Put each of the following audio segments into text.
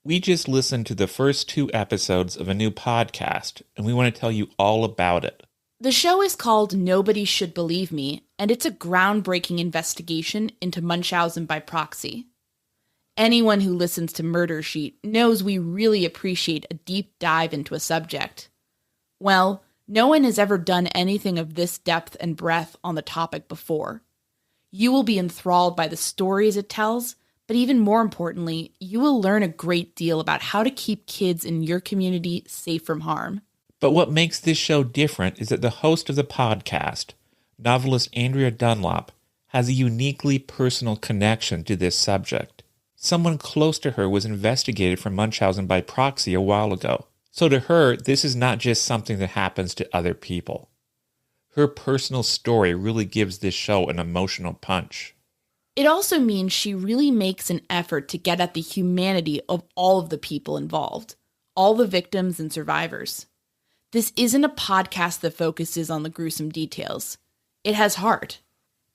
We just listened to the first 2 episodes of a new podcast, and we want to tell you all about it. The show is called Nobody Should Believe Me, and it's a groundbreaking investigation into Munchausen by proxy. Anyone who listens to Murder Sheet knows we really appreciate a deep dive into a subject. Well, no one has ever done anything of this depth and breadth on the topic before. You will be enthralled by the stories it tells, but even more importantly, you will learn a great deal about how to keep kids in your community safe from harm. But what makes this show different is that the host of the podcast, novelist Andrea Dunlop, has a uniquely personal connection to this subject. Someone close to her was investigated for Munchausen by proxy a while ago. So to her, this is not just something that happens to other people. Her personal story really gives this show an emotional punch. It also means she really makes an effort to get at the humanity of all of the people involved, all the victims and survivors. This isn't a podcast that focuses on the gruesome details. It has heart.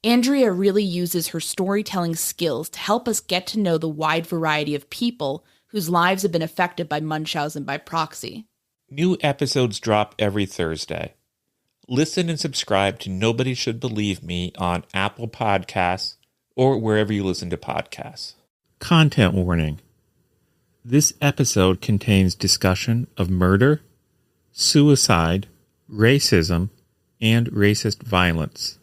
Andrea really uses her storytelling skills to help us get to know the wide variety of people whose lives have been affected by Munchausen by proxy. New episodes drop every Thursday. Listen and subscribe to Nobody Should Believe Me on Apple Podcasts or wherever you listen to podcasts. Content warning. This episode contains discussion of murder, suicide, racism, and racist violence.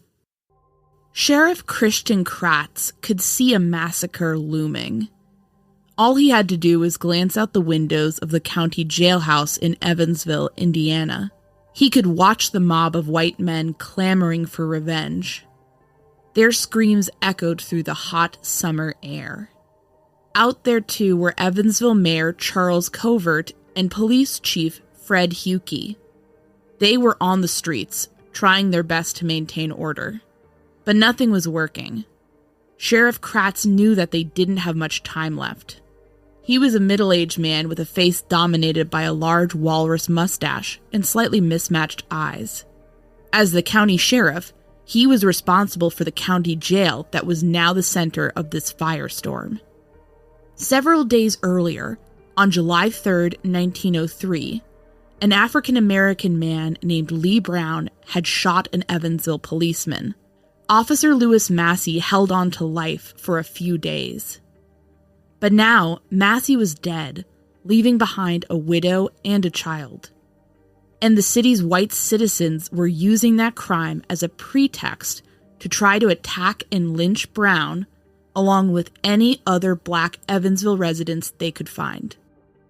Sheriff Christian Kratz could see a massacre looming. All he had to do was glance out the windows of the county jailhouse in Evansville, Indiana. He could watch the mob of white men clamoring for revenge. Their screams echoed through the hot summer air. Out there, too, were Evansville Mayor Charles Covert and Police Chief Fred Huckey. They were on the streets, trying their best to maintain order. But nothing was working. Sheriff Kratz knew that they didn't have much time left. He was a middle-aged man with a face dominated by a large walrus mustache and slightly mismatched eyes. As the county sheriff, he was responsible for the county jail that was now the center of this firestorm. Several days earlier, on July 3rd, 1903, an African-American man named Lee Brown had shot an Evansville policeman. Officer Lewis Massey held on to life for a few days. But now, Massey was dead, leaving behind a widow and a child. And the city's white citizens were using that crime as a pretext to try to attack and lynch Brown, along with any other black Evansville residents they could find.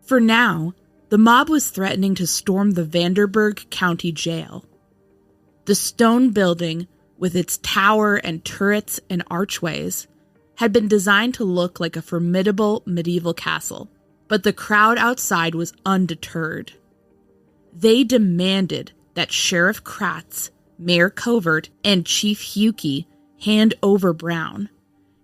For now, the mob was threatening to storm the Vanderburgh County Jail. The stone building, with its tower and turrets and archways, had been designed to look like a formidable medieval castle, but the crowd outside was undeterred. They demanded that Sheriff Kratz, Mayor Covert, and Chief Huckey hand over Brown,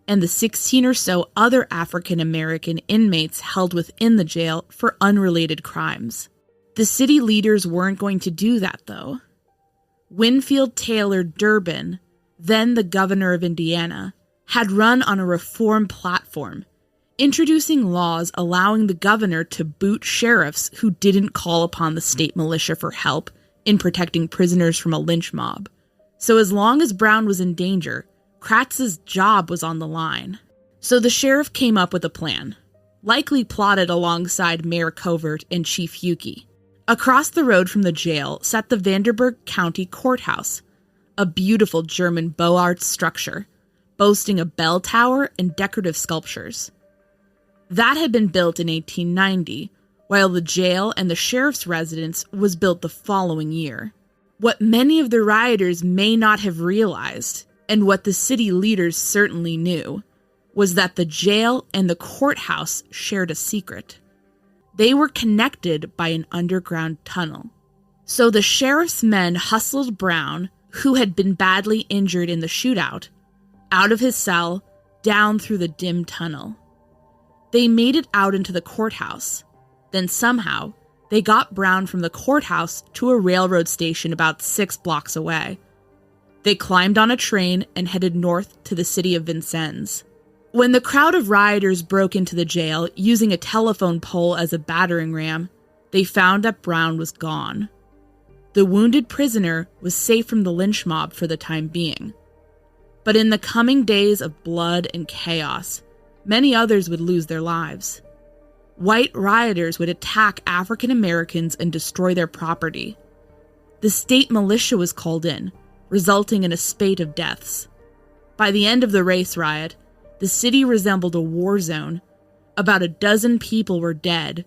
and the 16 or so other African-American inmates held within the jail for unrelated crimes. The city leaders weren't going to do that, though. Winfield Taylor Durbin, then the governor of Indiana, had run on a reform platform, introducing laws allowing the governor to boot sheriffs who didn't call upon the state militia for help in protecting prisoners from a lynch mob. So as long as Brown was in danger, Kratz's job was on the line. So the sheriff came up with a plan, likely plotted alongside Mayor Covert and Chief Huckey. Across the road from the jail sat the Vanderburgh County Courthouse, a beautiful German Beaux Arts structure, boasting a bell tower and decorative sculptures. That had been built in 1890, while the jail and the sheriff's residence was built the following year. What many of the rioters may not have realized, and what the city leaders certainly knew, was that the jail and the courthouse shared a secret. They were connected by an underground tunnel. So the sheriff's men hustled Brown, who had been badly injured in the shootout, out of his cell, down through the dim tunnel. They made it out into the courthouse. Then somehow, they got Brown from the courthouse to a railroad station about 6 blocks away. They climbed on a train and headed north to the city of Vincennes. When the crowd of rioters broke into the jail using a telephone pole as a battering ram, they found that Brown was gone. The wounded prisoner was safe from the lynch mob for the time being. But in the coming days of blood and chaos, many others would lose their lives. White rioters would attack African Americans and destroy their property. The state militia was called in, resulting in a spate of deaths. By the end of the race riot, the city resembled a war zone. About a dozen people were dead,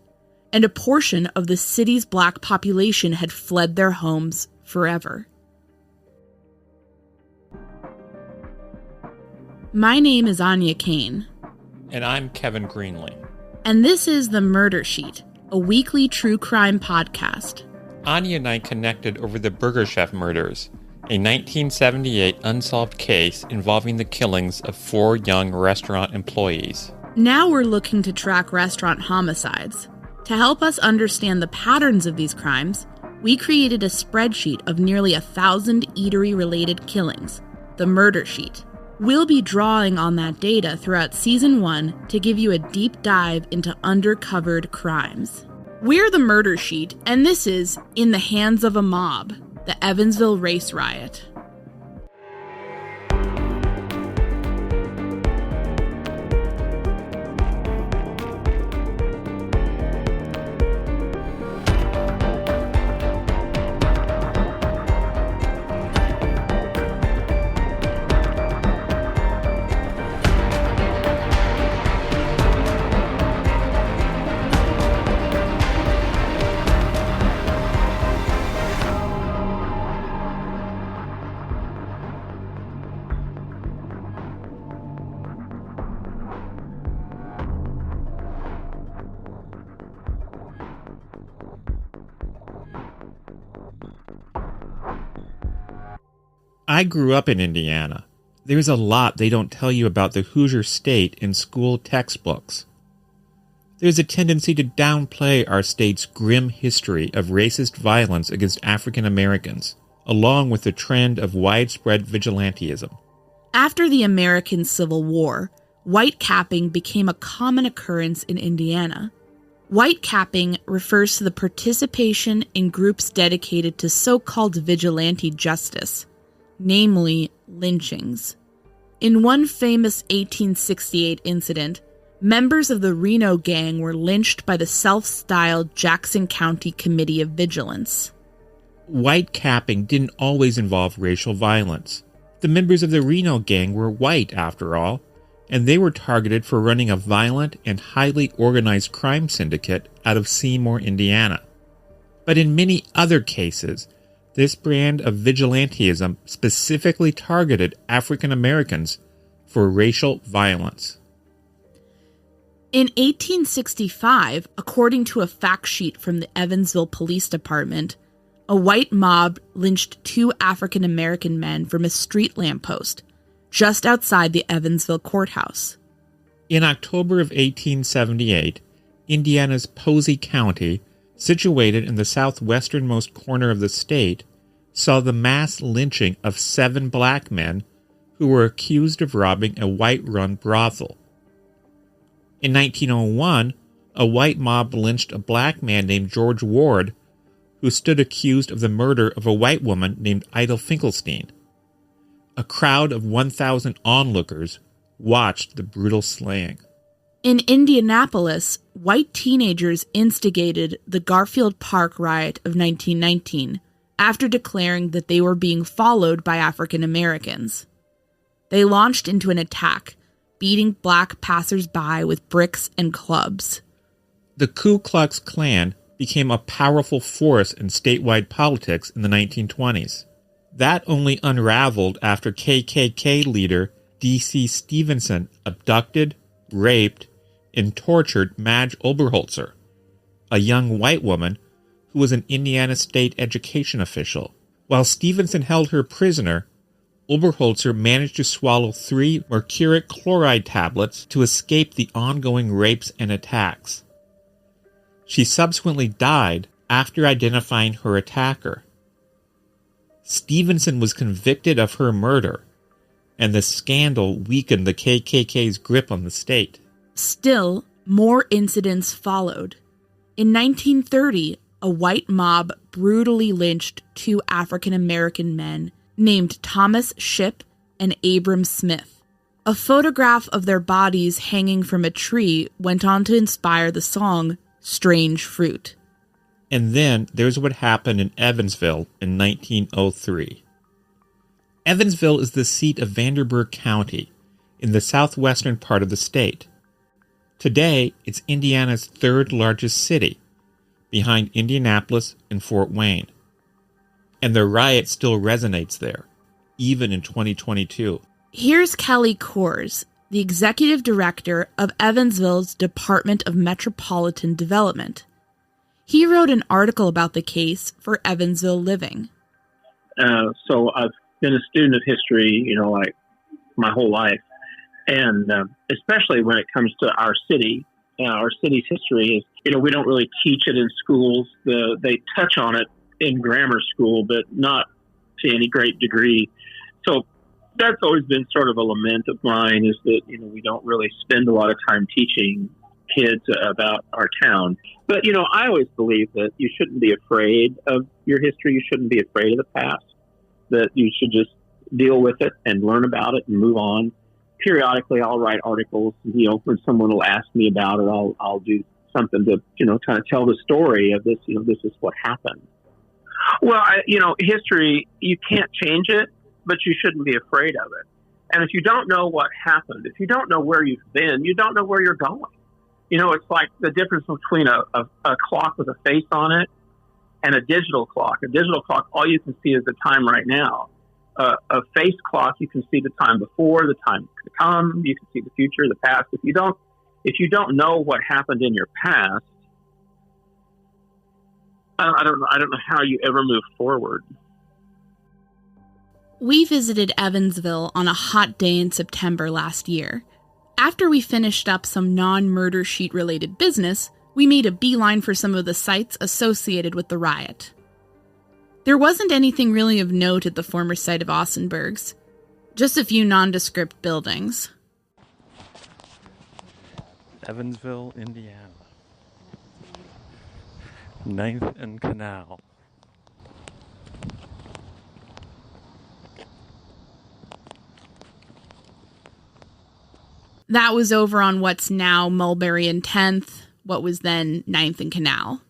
and a portion of the city's black population had fled their homes forever. My name is Anya Kane. And I'm Kevin Greenlee. And this is The Murder Sheet, a weekly true crime podcast. Anya and I connected over the Burger Chef murders, a 1978 unsolved case involving the killings of 4 young restaurant employees. Now we're looking to track restaurant homicides. To help us understand the patterns of these crimes, we created a spreadsheet of nearly 1,000 eatery-related killings, the Murder Sheet. We'll be drawing on that data throughout Season 1 to give you a deep dive into undercovered crimes. We're the Murder Sheet, and this is In the Hands of a Mob, the Evansville Race Riot. I grew up in Indiana. There's a lot they don't tell you about the Hoosier State in school textbooks. There's a tendency to downplay our state's grim history of racist violence against African Americans, along with the trend of widespread vigilantism. After the American Civil War, whitecapping became a common occurrence in Indiana. Whitecapping refers to the participation in groups dedicated to so-called vigilante justice, namely lynchings. In one famous 1868 incident, members of the Reno Gang were lynched by the self-styled Jackson County Committee of Vigilance. Whitecapping didn't always involve racial violence. The members of the Reno Gang were white, after all, and they were targeted for running a violent and highly organized crime syndicate out of Seymour, Indiana. But in many other cases, this brand of vigilantism specifically targeted African Americans for racial violence. In 1865, according to a fact sheet from the Evansville Police Department, a white mob lynched 2 African American men from a street lamppost just outside the Evansville courthouse. In October of 1878, Indiana's Posey County, situated in the southwesternmost corner of the state, saw the mass lynching of 7 black men who were accused of robbing a white-run brothel. In 1901, a white mob lynched a black man named George Ward, who stood accused of the murder of a white woman named Ida Finkelstein. A crowd of 1,000 onlookers watched the brutal slaying. In Indianapolis, white teenagers instigated the Garfield Park riot of 1919 after declaring that they were being followed by African Americans. They launched into an attack, beating black passers-by with bricks and clubs. The Ku Klux Klan became a powerful force in statewide politics in the 1920s. That only unraveled after KKK leader D.C. Stevenson abducted, raped, and tortured Madge Oberholzer, a young white woman who was an Indiana state education official. While Stevenson held her prisoner, Oberholzer managed to swallow 3 mercuric chloride tablets to escape the ongoing rapes and attacks. She subsequently died after identifying her attacker. Stevenson was convicted of her murder, and the scandal weakened the KKK's grip on the state. Still, more incidents followed. In 1930, a white mob brutally lynched two African-American men named Thomas Shipp and Abram Smith. A photograph of their bodies hanging from a tree went on to inspire the song Strange Fruit. And then there's what happened in Evansville in 1903. Evansville is the seat of Vanderburgh County in the southwestern part of the state. Today, it's Indiana's third largest city, behind Indianapolis and Fort Wayne. And the riot still resonates there, even in 2022. Here's Kelly Kors, the executive director of Evansville's Department of Metropolitan Development. He wrote an article about the case for Evansville Living. So I've been a student of history, like my whole life. And especially when it comes to our city, our city's history is, we don't really teach it in schools. They touch on it in grammar school, but not to any great degree. So that's always been sort of a lament of mine, is that, we don't really spend a lot of time teaching kids about our town. But, I always believe that you shouldn't be afraid of your history. You shouldn't be afraid of the past, that you should just deal with it and learn about it and move on. Periodically, I'll write articles, when someone will ask me about it, I'll do something to, kind of tell the story of this, this is what happened. Well, history, you can't change it, but you shouldn't be afraid of it. And if you don't know what happened, if you don't know where you've been, you don't know where you're going. It's like the difference between a clock with a face on it and a digital clock. A digital clock, all you can see is the time right now. A face clock, you can see the time before, the time to come. You can see the future, the past. If you don't know what happened in your past, I don't know how you ever move forward. We visited Evansville on a hot day in September last year. After we finished up some non-murder sheet-related business, we made a beeline for some of the sites associated with the riot. There wasn't anything really of note at the former site of Aussenberg's, just a few nondescript buildings. Evansville, Indiana. 9th and Canal. That was over on what's now Mulberry and 10th, what was then 9th and Canal.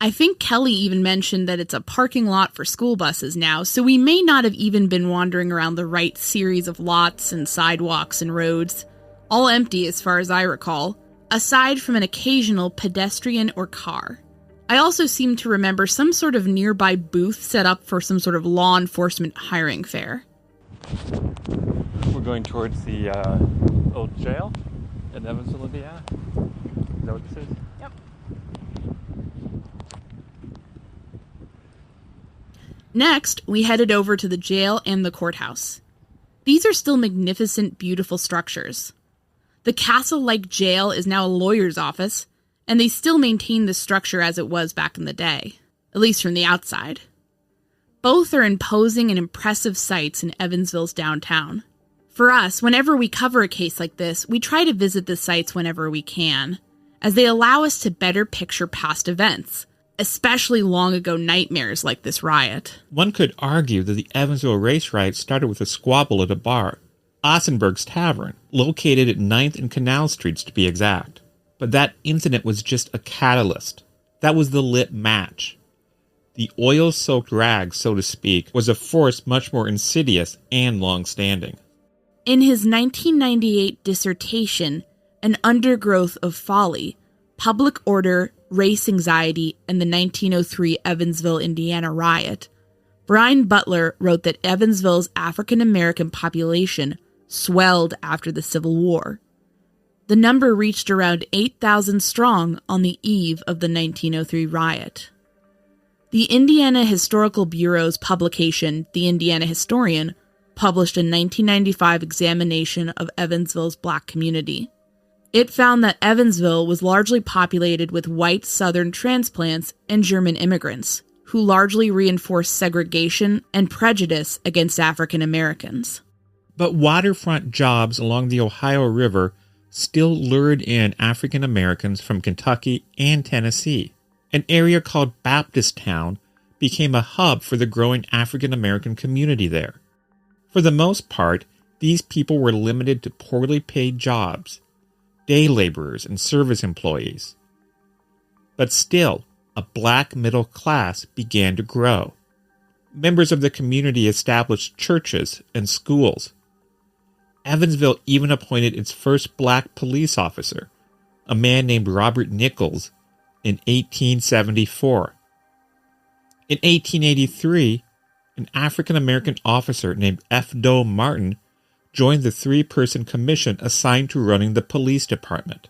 I think Kelly even mentioned that it's a parking lot for school buses now, so we may not have even been wandering around the right series of lots and sidewalks and roads, all empty as far as I recall, aside from an occasional pedestrian or car. I also seem to remember some sort of nearby booth set up for some sort of law enforcement hiring fair. We're going towards the old jail in Evansville, Indiana. Is that what this is? Yep. Next, we headed over to the jail and the courthouse. These are still magnificent, beautiful structures. The castle-like jail is now a lawyer's office, and they still maintain the structure as it was back in the day, at least from the outside. Both are imposing and impressive sights in Evansville's downtown. For us, whenever we cover a case like this, we try to visit the sites whenever we can, as they allow us to better picture past events, especially long-ago nightmares like this riot. One could argue that the Evansville race riot started with a squabble at a bar, Ossenberg's Tavern, located at 9th and Canal Streets to be exact. But that incident was just a catalyst. That was the lit match. The oil-soaked rag, so to speak, was a force much more insidious and long-standing. In his 1998 dissertation, An Undergrowth of Folly, Public Order, Race Anxiety, and the 1903 Evansville, Indiana riot, Brian Butler wrote that Evansville's African-American population swelled after the Civil War. The number reached around 8,000 strong on the eve of the 1903 riot. The Indiana Historical Bureau's publication, The Indiana Historian, published a 1995 examination of Evansville's black community. It found that Evansville was largely populated with white Southern transplants and German immigrants, who largely reinforced segregation and prejudice against African Americans. But waterfront jobs along the Ohio River still lured in African Americans from Kentucky and Tennessee. An area called Baptisttown became a hub for the growing African American community there. For the most part, these people were limited to poorly paid jobs, day laborers and service employees. But still, a black middle class began to grow. Members of the community established churches and schools. Evansville even appointed its first black police officer, a man named Robert Nichols, in 1874. In 1883, an African-American officer named F. Doe Martin joined the three-person commission assigned to running the police department.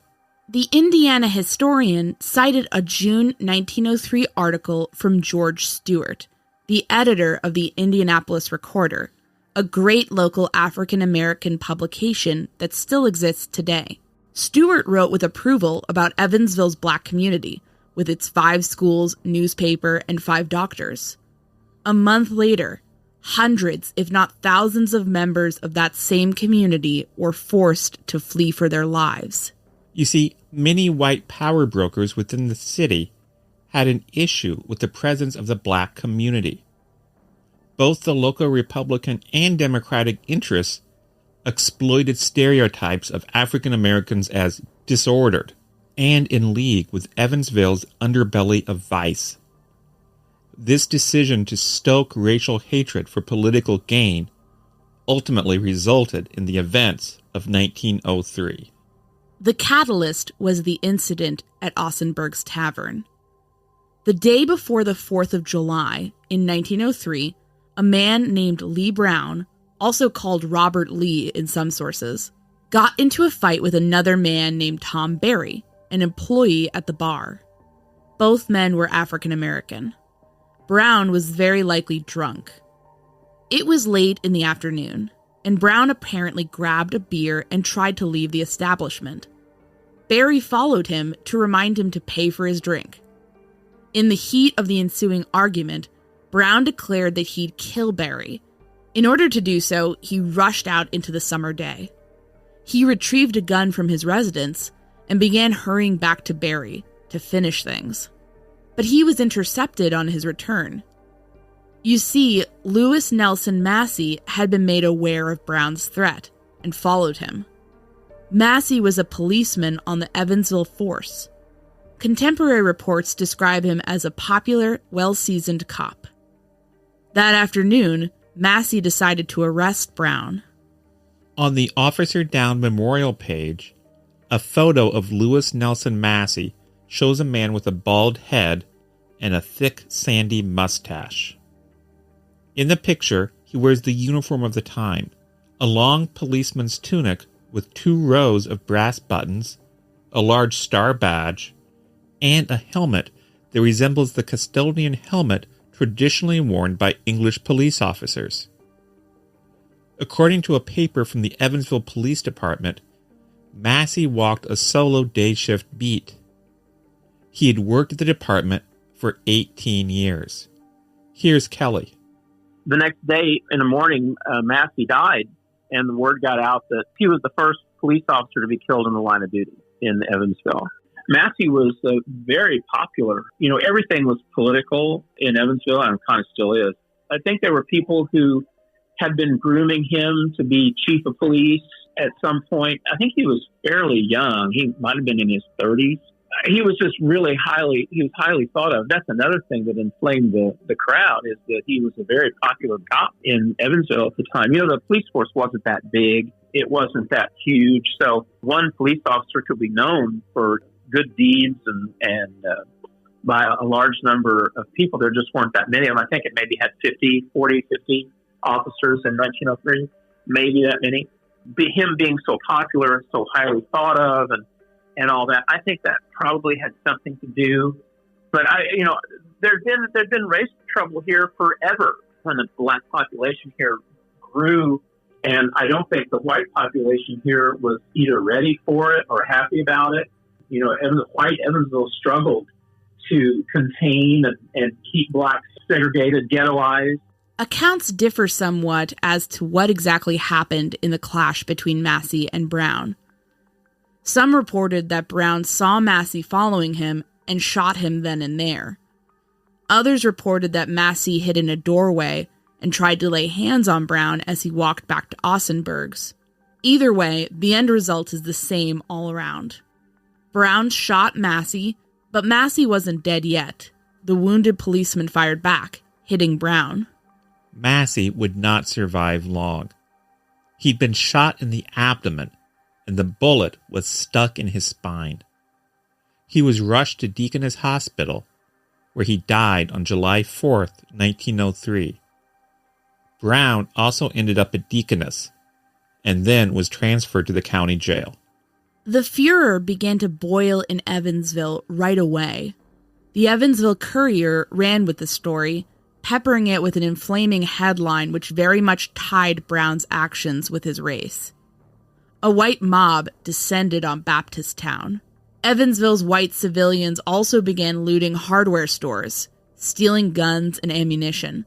The Indiana Historian cited a June 1903 article from George Stewart, the editor of the Indianapolis Recorder, a great local African-American publication that still exists today. Stewart wrote with approval about Evansville's black community, with its 5 schools, newspaper, and 5 doctors. A month later, hundreds, if not thousands of members of that same community were forced to flee for their lives. You see, many white power brokers within the city had an issue with the presence of the black community. Both the local Republican and Democratic interests exploited stereotypes of African Americans as disordered and in league with Evansville's underbelly of vice. This decision to stoke racial hatred for political gain ultimately resulted in the events of 1903. The catalyst was the incident at Ossenberg's Tavern. The day before the 4th of July, in 1903, a man named Lee Brown, also called Robert Lee in some sources, got into a fight with another man named Tom Berry, an employee at the bar. Both men were African American. Brown was very likely drunk. It was late in the afternoon, and Brown apparently grabbed a beer and tried to leave the establishment. Berry followed him to remind him to pay for his drink. In the heat of the ensuing argument, Brown declared that he'd kill Berry. In order to do so, he rushed out into the summer day. He retrieved a gun from his residence and began hurrying back to Berry to finish things. But he was intercepted on his return. You see, Lewis Nelson Massey had been made aware of Brown's threat and followed him. Massey was a policeman on the Evansville force. Contemporary reports describe him as a popular, well-seasoned cop. That afternoon, Massey decided to arrest Brown. On the Officer Down memorial page, a photo of Lewis Nelson Massey shows a man with a bald head and a thick, sandy mustache. In the picture, he wears the uniform of the time, a long policeman's tunic with 2 rows of brass buttons, a large star badge, and a helmet that resembles the custodian helmet traditionally worn by English police officers. According to a paper from the Evansville Police Department, Massey walked a solo day shift beat. He had worked at the department for 18 years. Here's Kelly. The next day in the morning, Massey died, and the word got out that he was the first police officer to be killed in the line of duty in Evansville. Massey was very popular. You know, everything was political in Evansville, and kind of still is. I think there were people who had been grooming him to be chief of police at some point. I think he was fairly young. He might have been in his 30s. He was just really highly thought of. That's another thing that inflamed the crowd, is that he was a very popular cop in Evansville at the time. You know, the police force wasn't that big. It wasn't that huge. So one police officer could be known for good deeds and by a large number of people. There just weren't that many of them. I think it maybe had 50 officers in 1903, maybe that many. Him being so popular and so highly thought of and all that, I think that probably had something to do. But there'd been racial trouble here forever when the black population here grew, and I don't think the white population here was either ready for it or happy about it. You know, white Evansville struggled to contain and keep blacks segregated, ghettoized. Accounts differ somewhat as to what exactly happened in the clash between Massey and Brown. Some reported that Brown saw Massey following him and shot him then and there. Others reported that Massey hid in a doorway and tried to lay hands on Brown as he walked back to Ossenberg's. Either way, the end result is the same all around. Brown shot Massey, but Massey wasn't dead yet. The wounded policeman fired back, hitting Brown. Massey would not survive long. He'd been shot in the abdomen, and the bullet was stuck in his spine. He was rushed to Deaconess Hospital, where he died on July 4th, 1903. Brown also ended up at Deaconess, and then was transferred to the county jail. The furor began to boil in Evansville right away. The Evansville Courier ran with the story, peppering it with an inflaming headline which very much tied Brown's actions with his race. A white mob descended on Baptisttown. Evansville's white civilians also began looting hardware stores, stealing guns and ammunition.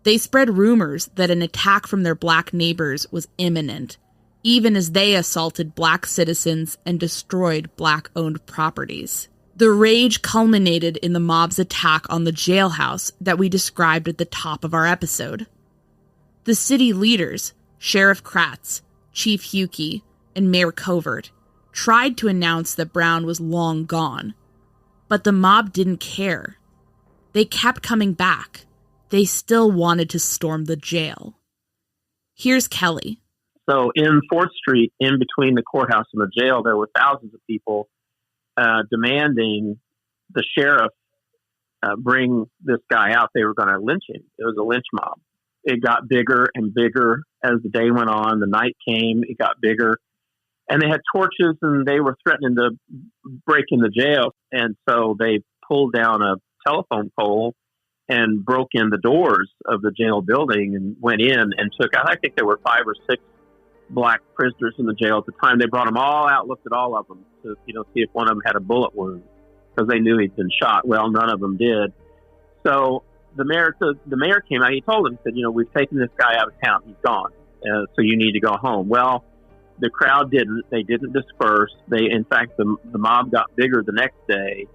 They spread rumors that an attack from their black neighbors was imminent, even as they assaulted black citizens and destroyed black-owned properties. The rage culminated in the mob's attack on the jailhouse that we described at the top of our episode. The city leaders, Sheriff Kratz, Chief Huckey, and Mayor Covert, tried to announce that Brown was long gone, but the mob didn't care. They kept coming back. They still wanted to storm the jail. Here's Kelly. So in 4th Street, in between the courthouse and the jail, there were thousands of people demanding the sheriff bring this guy out. They were going to lynch him. It was a lynch mob. It got bigger and bigger as the day went on. The night came, it got bigger. And they had torches, and they were threatening to break in the jail. And so they pulled down a telephone pole and broke in the doors of the jail building and went in and took out, I think there were 5 or 6 black prisoners in the jail at the time. They brought them all out, looked at all of them to, see if one of them had a bullet wound because they knew he'd been shot. Well, none of them did. So the mayor came out. He told them, he said, we've taken this guy out of town. He's gone. So you need to go home. Well, the crowd didn't. They didn't disperse. In fact, the mob got bigger the next day,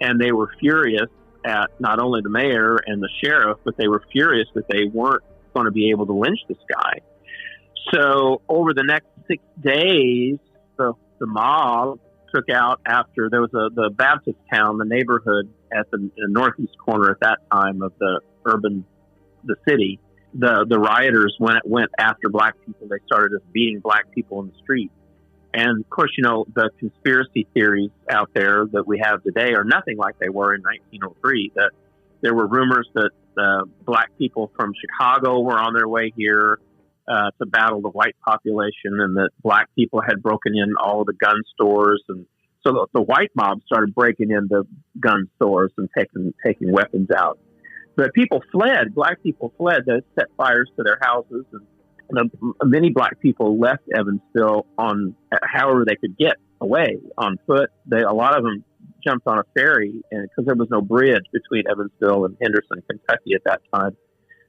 and they were furious at not only the mayor and the sheriff, but they were furious that they weren't going to be able to lynch this guy. So over the next 6 days, the mob took out after there was the Baptist town, the neighborhood at the northeast corner at that time of the city. The rioters went after black people. They started just beating black people in the street. And of course, the conspiracy theories out there that we have today are nothing like they were in 1903. That there were rumors that black people from Chicago were on their way here to battle the white population, and that black people had broken in all of the gun stores. And so the white mob started breaking into gun stores and taking weapons out. But people fled. Black people fled. They set fires to their houses, and many black people left Evansville on however they could get away on foot. A lot of them jumped on a ferry, and because there was no bridge between Evansville and Henderson, Kentucky at that time,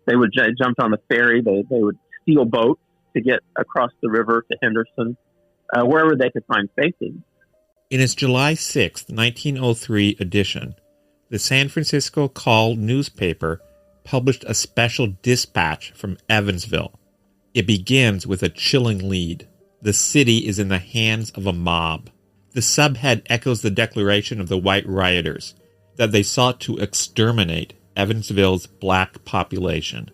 they would jump on the ferry. They would steal boats to get across the river to Henderson, wherever they could find safety. In its July 6, 1903 edition, the San Francisco Call newspaper published a special dispatch from Evansville. It begins with a chilling lead. The city is in the hands of a mob. The subhead echoes the declaration of the white rioters that they sought to exterminate Evansville's black population.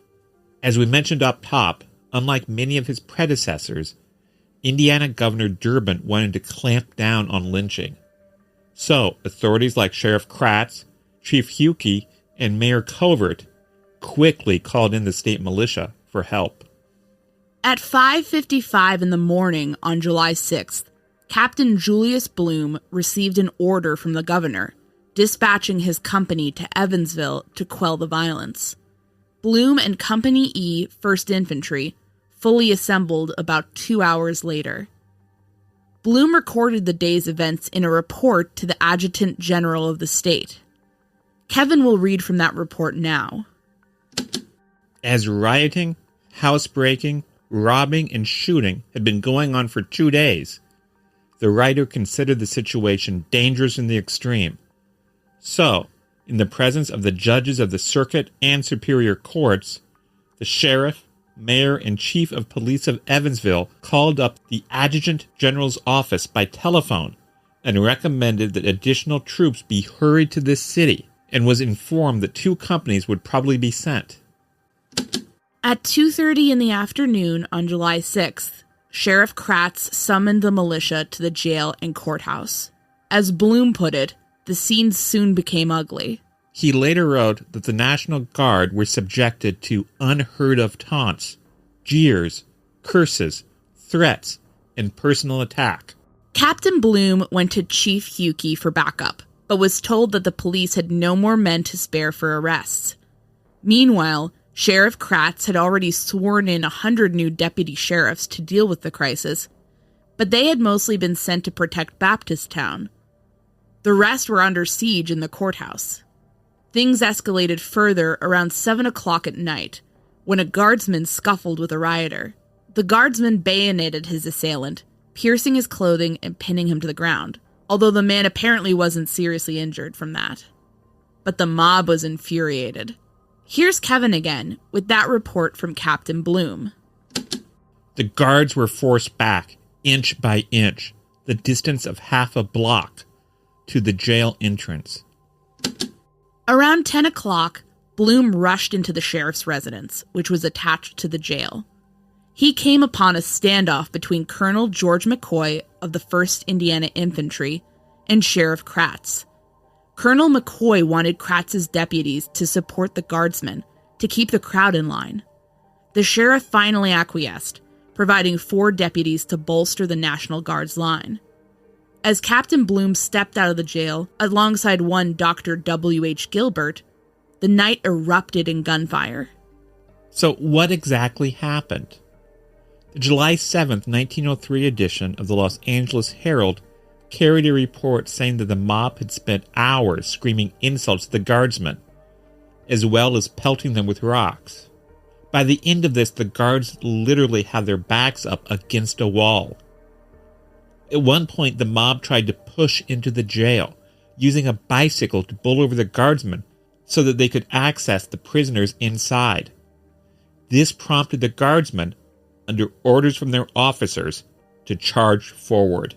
As we mentioned up top, unlike many of his predecessors, Indiana Governor Durbin wanted to clamp down on lynching. So, authorities like Sheriff Kratz, Chief Huckey, and Mayor Covert quickly called in the state militia for help. At 5:55 in the morning on July 6th, Captain Julius Bloom received an order from the governor, dispatching his company to Evansville to quell the violence. Bloom and Company E, 1st Infantry, fully assembled about 2 hours later. Bloom recorded the day's events in a report to the Adjutant General of the state. Kevin will read from that report now. as rioting, housebreaking, robbing, and shooting had been going on for 2 days. The writer considered the situation dangerous in the extreme. So, in the presence of the judges of the circuit and superior courts, the sheriff, mayor, and chief of police of Evansville called up the adjutant general's office by telephone and recommended that additional troops be hurried to this city, and was informed that 2 companies would probably be sent. At 2:30 in the afternoon on July 6th, Sheriff Kratz summoned the militia to the jail and courthouse. As Bloom put it, the scene soon became ugly. He later wrote that the National Guard were subjected to unheard-of taunts, jeers, curses, threats, and personal attack. Captain Bloom went to Chief Huckey for backup, but was told that the police had no more men to spare for arrests. Meanwhile, Sheriff Kratz had already sworn in 100 new deputy sheriffs to deal with the crisis, but they had mostly been sent to protect Baptisttown. The rest were under siege in the courthouse. Things escalated further around 7 o'clock at night, when a guardsman scuffled with a rioter. The guardsman bayoneted his assailant, piercing his clothing and pinning him to the ground, although the man apparently wasn't seriously injured from that. But the mob was infuriated. Here's Kevin again, with that report from Captain Bloom. The guards were forced back, inch by inch, the distance of half a block, to the jail entrance. Around 10 o'clock, Bloom rushed into the sheriff's residence, which was attached to the jail. He came upon a standoff between Colonel George McCoy of the 1st Indiana Infantry and Sheriff Kratz. Colonel McCoy wanted Kratz's deputies to support the guardsmen to keep the crowd in line. The sheriff finally acquiesced, providing 4 deputies to bolster the National Guard's line. As Captain Bloom stepped out of the jail alongside one Dr. W.H. Gilbert, the night erupted in gunfire. So what exactly happened? The July 7th, 1903 edition of the Los Angeles Herald carried a report saying that the mob had spent hours screaming insults at the guardsmen, as well as pelting them with rocks. By the end of this, the guards literally had their backs up against a wall. At one point, the mob tried to push into the jail, using a bicycle to bowl over the guardsmen so that they could access the prisoners inside. This prompted the guardsmen, under orders from their officers, to charge forward.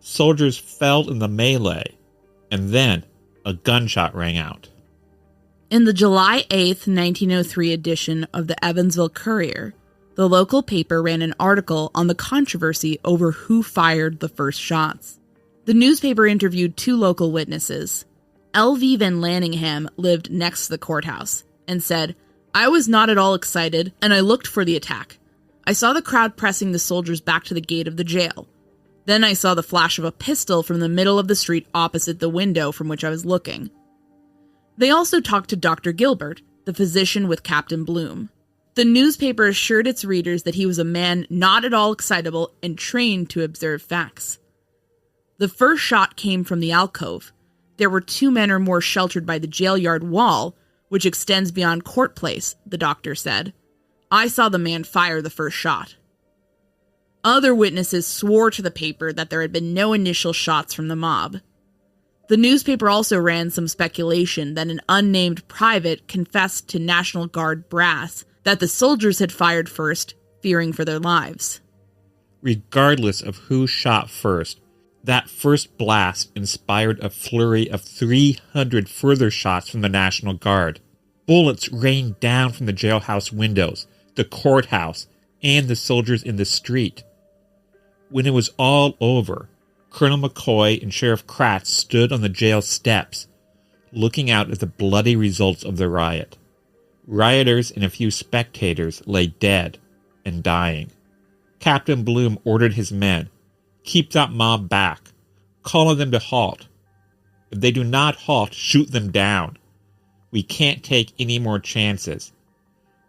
Soldiers fell in the melee, and then a gunshot rang out. In the July 8th, 1903 edition of the Evansville Courier, the local paper ran an article on the controversy over who fired the first shots. The newspaper interviewed 2 local witnesses. L.V. Van Lanningham lived next to the courthouse and said, "I was not at all excited, and I looked for the attack. I saw the crowd pressing the soldiers back to the gate of the jail. Then I saw the flash of a pistol from the middle of the street opposite the window from which I was looking." They also talked to Dr. Gilbert, the physician with Captain Bloom. The newspaper assured its readers that he was a man not at all excitable and trained to observe facts. The first shot came from the alcove. There were 2 men or more sheltered by the jail yard wall, which extends beyond Court Place, the doctor said. I saw the man fire the first shot. Other witnesses swore to the paper that there had been no initial shots from the mob. The newspaper also ran some speculation that an unnamed private confessed to National Guard brass that the soldiers had fired first, fearing for their lives. Regardless of who shot first, that first blast inspired a flurry of 300 further shots from the National Guard. Bullets rained down from the jailhouse windows, the courthouse, and the soldiers in the street. When it was all over, Colonel McCoy and Sheriff Kratz stood on the jail steps, looking out at the bloody results of the riot. Rioters and a few spectators lay dead and dying. Captain Bloom ordered his men, "Keep that mob back, call on them to halt. If they do not halt, shoot them down. We can't take any more chances.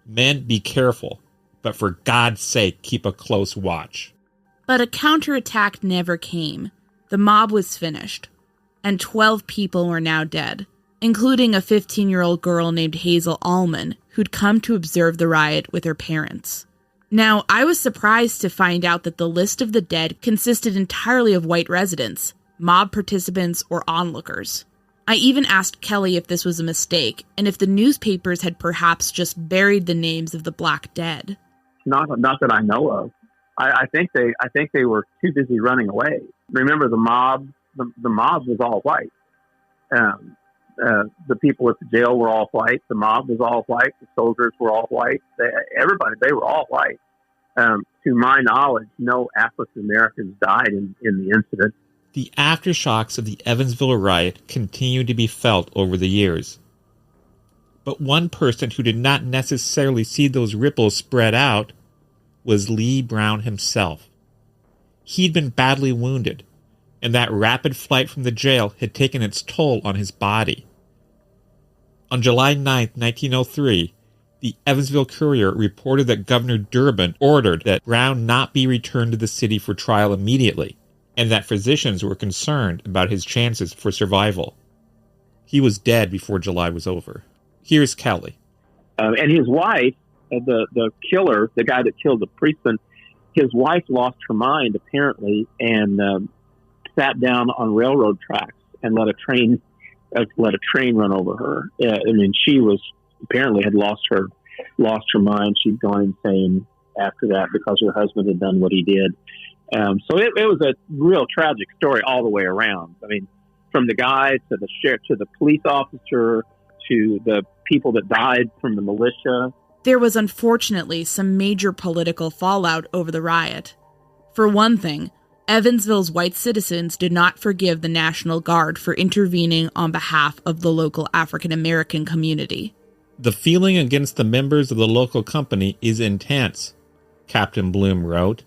Men, be careful, but for God's sake, keep a close watch." But a counterattack never came. The mob was finished, and 12 people were now dead, including a 15-year-old girl named Hazel Allman, who'd come to observe the riot with her parents. Now, I was surprised to find out that the list of the dead consisted entirely of white residents, mob participants, or onlookers. I even asked Kelly if this was a mistake, and if the newspapers had perhaps just buried the names of the black dead. Not that I know of. I think they were too busy running away. Remember, the mob was all white. The people at the jail were all white. The mob was all white. The soldiers were all white. They were all white. To my knowledge, no African Americans died in the incident. The aftershocks of the Evansville riot continued to be felt over the years. But one person who did not necessarily see those ripples spread out was Lee Brown himself. He'd been badly wounded, and that rapid flight from the jail had taken its toll on his body. On July 9, 1903, the Evansville Courier reported that Governor Durbin ordered that Brown not be returned to the city for trial immediately, and that physicians were concerned about his chances for survival. He was dead before July was over. Here's Kelly. And his wife, the killer, the guy that killed the policeman, his wife lost her mind, apparently, and sat down on railroad tracks and let a train run over her. She was apparently had lost her mind. She'd gone insane after that because her husband had done what he did. So it was a real tragic story all the way around. I mean, from the guy to the sheriff to the police officer to the people that died from the militia. There was unfortunately some major political fallout over the riot. For one thing, Evansville's white citizens did not forgive the National Guard for intervening on behalf of the local African American community. The feeling against the members of the local company is intense, Captain Bloom wrote,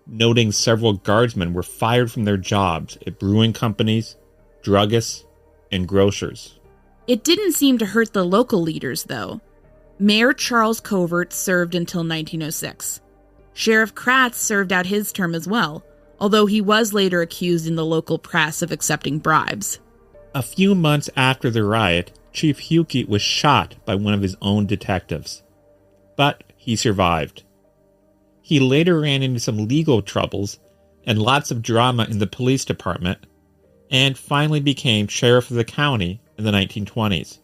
noting several guardsmen were fired from their jobs at brewing companies, druggists, and grocers. It didn't seem to hurt the local leaders, though. Mayor Charles Covert served until 1906. Sheriff Kratz served out his term as well, although he was later accused in the local press of accepting bribes. A few months after the riot, Chief Huke was shot by one of his own detectives. But he survived. He later ran into some legal troubles and lots of drama in the police department, and finally became sheriff of the county in the 1920s.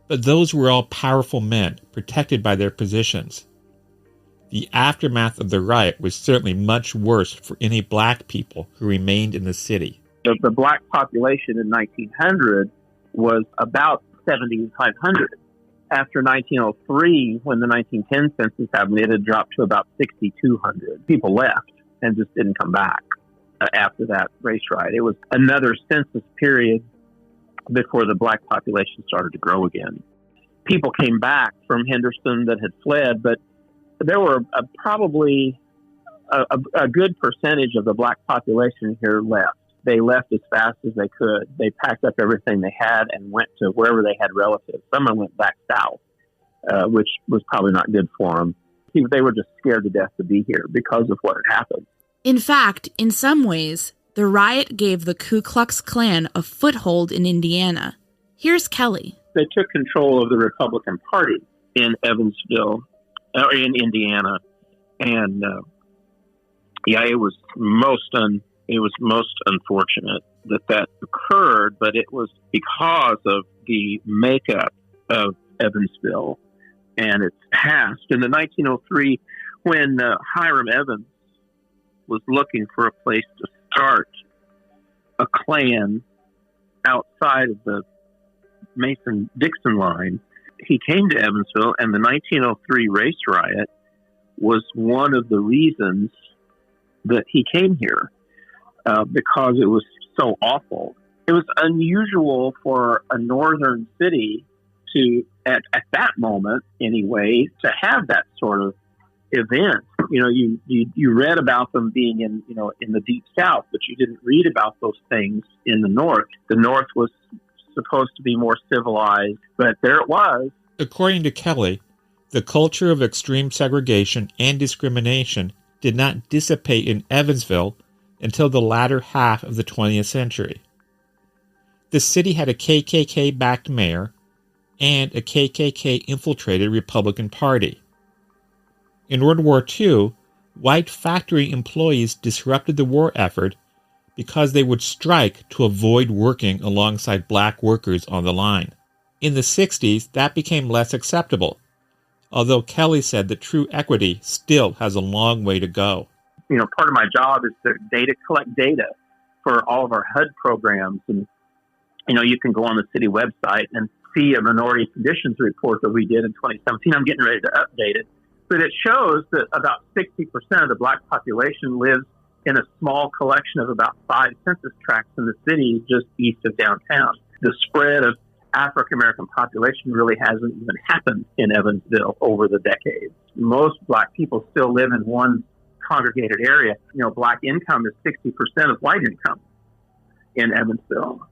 But those were all powerful men, protected by their positions. The aftermath of the riot was certainly much worse for any black people who remained in the city. The black population in 1900 was about 7,500. After 1903, when the 1910 census happened, it had dropped to about 6,200. People left and just didn't come back after that race riot. It was another census period before the black population started to grow again. People came back from Henderson that had fled, but there were probably a good percentage of the black population here left. They left as fast as they could. They packed up everything they had and went to wherever they had relatives. Some went back south, which was probably not good for them. They were just scared to death to be here because of what had happened. In fact, in some ways, the riot gave the Ku Klux Klan a foothold in Indiana. Here's Kelly. They took control of the Republican Party in Evansville, or in Indiana, and it was most unfortunate that occurred. But it was because of the makeup of Evansville and its past. In the 1903, when Hiram Evans was looking for a place to start a Klan outside of the Mason-Dixon line, he came to Evansville, and the 1903 race riot was one of the reasons that he came here, because it was so awful. It was unusual for a northern city to, at that moment anyway, to have that sort of event. You read about them being in the deep south, but you didn't read about those things in the north. The north was supposed to be more civilized, but there it was. According to Kelly, the culture of extreme segregation and discrimination did not dissipate in Evansville until the latter half of the 20th century. The city had a KKK-backed mayor, and a KKK-infiltrated Republican Party. In World War II, white factory employees disrupted the war effort because they would strike to avoid working alongside black workers on the line. In the 60s, that became less acceptable, although Kelly said that true equity still has a long way to go. Part of my job is to collect data for all of our HUD programs. And, you can go on the city website and see a minority conditions report that we did in 2017. I'm getting ready to update it. But it shows that about 60% of the black population lives in a small collection of about 5 census tracts in the city just east of downtown. The spread of African-American population really hasn't even happened in Evansville over the decades. Most black people still live in one congregated area. Black income is 60% of white income in Evansville.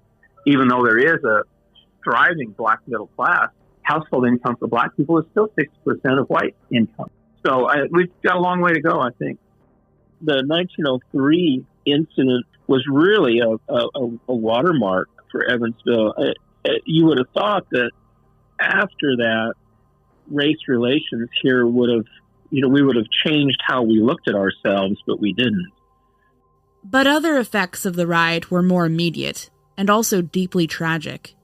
Even though there is a thriving black middle class, household income for black people is still 60% of white income. So we've got a long way to go, I think. The 1903 incident was really a watermark for Evansville. You would have thought that after that, race relations here would have, we would have changed how we looked at ourselves, but we didn't. But other effects of the riot were more immediate and also deeply tragic.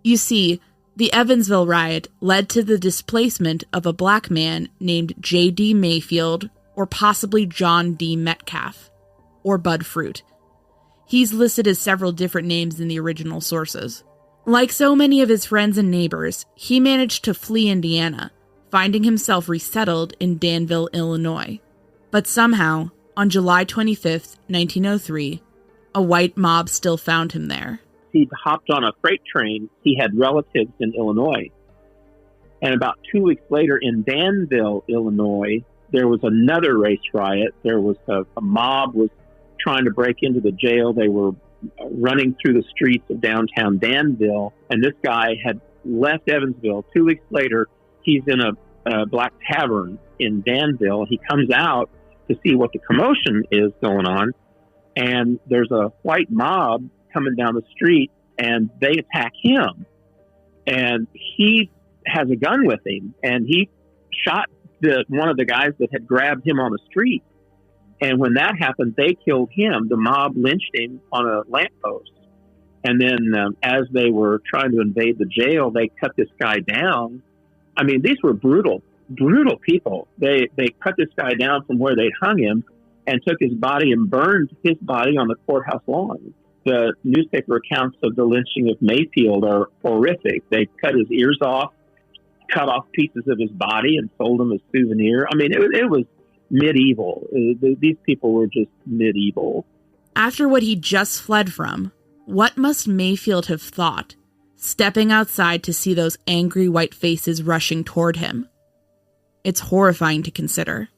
You see, the Evansville riot led to the displacement of a black man named J.D. Mayfield, or possibly John D. Metcalf, or Bud Fruit. He's listed as several different names in the original sources. Like so many of his friends and neighbors, he managed to flee Indiana, finding himself resettled in Danville, Illinois. But somehow, on July 25th, 1903, a white mob still found him there. He'd hopped on a freight train. He had relatives in Illinois. And about 2 weeks later in Danville, Illinois, there was another race riot. There was a mob was trying to break into the jail. They were running through the streets of downtown Danville. And this guy had left Evansville. 2 weeks later, he's in a black tavern in Danville. He comes out to see what the commotion is going on. And there's a white mob coming down the street, and they attack him. And he has a gun with him, and he shot one of the guys that had grabbed him on the street. And when that happened, they killed him. The mob lynched him on a lamppost. And then as they were trying to invade the jail, they cut this guy down. I mean, these were brutal people. They cut this guy down from where they'd hung him and took his body and burned his body on the courthouse lawn. The newspaper accounts of the lynching of Mayfield are horrific. They cut his ears off, cut off pieces of his body, and sold them as souvenir. I mean, it was medieval. These people were just medieval. After what he just fled from, what must Mayfield have thought, stepping outside to see those angry white faces rushing toward him? It's horrifying to consider.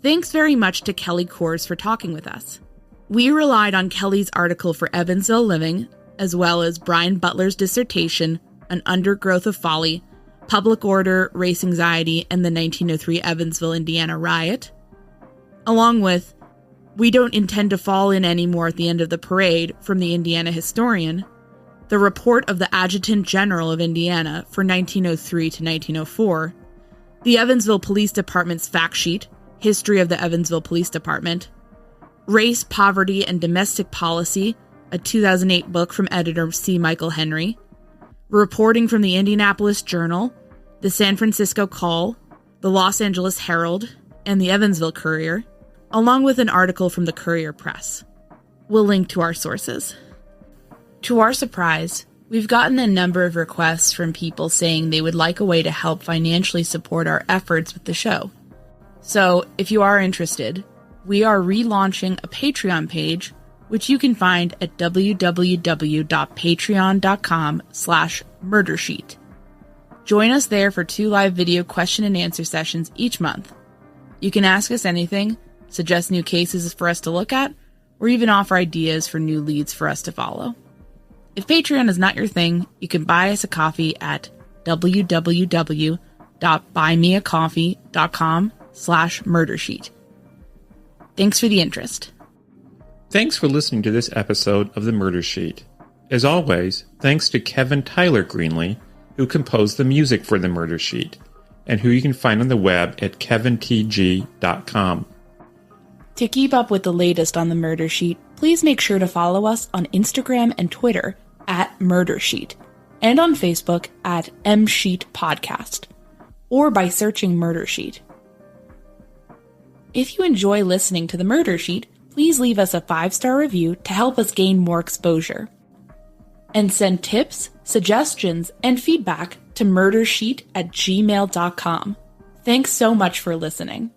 Thanks very much to Kelly Kors for talking with us. We relied on Kelly's article for Evansville Living, as well as Brian Butler's dissertation, An Undergrowth of Folly, Public Order, Race Anxiety, and the 1903 Evansville, Indiana riot, along with We Don't Intend to Fall In Anymore at the End of the Parade from the Indiana Historian, the report of the Adjutant General of Indiana for 1903 to 1904, the Evansville Police Department's fact sheet, History of the Evansville Police Department, Race, Poverty, and Domestic Policy, a 2008 book from editor C. Michael Henry, reporting from the Indianapolis Journal, the San Francisco Call, the Los Angeles Herald, and the Evansville Courier, along with an article from the Courier Press. We'll link to our sources. To our surprise, we've gotten a number of requests from people saying they would like a way to help financially support our efforts with the show. So, if you are interested, we are relaunching a Patreon page, which you can find at www.patreon.com/murdersheet. Join us there for 2 live video question and answer sessions each month. You can ask us anything, suggest new cases for us to look at, or even offer ideas for new leads for us to follow. If Patreon is not your thing, you can buy us a coffee at www.buymeacoffee.com/murdersheet. Thanks for the interest. Thanks for listening to this episode of The Murder Sheet. As always, thanks to Kevin Tyler Greenlee, who composed the music for The Murder Sheet, and who you can find on the web at kevintg.com. To keep up with the latest on The Murder Sheet, please make sure to follow us on Instagram and Twitter at Murder Sheet, and on Facebook at msheet podcast, or by searching Murder Sheet. If you enjoy listening to The Murder Sheet, please leave us a 5-star review to help us gain more exposure. And send tips, suggestions, and feedback to murdersheet@gmail.com. Thanks so much for listening.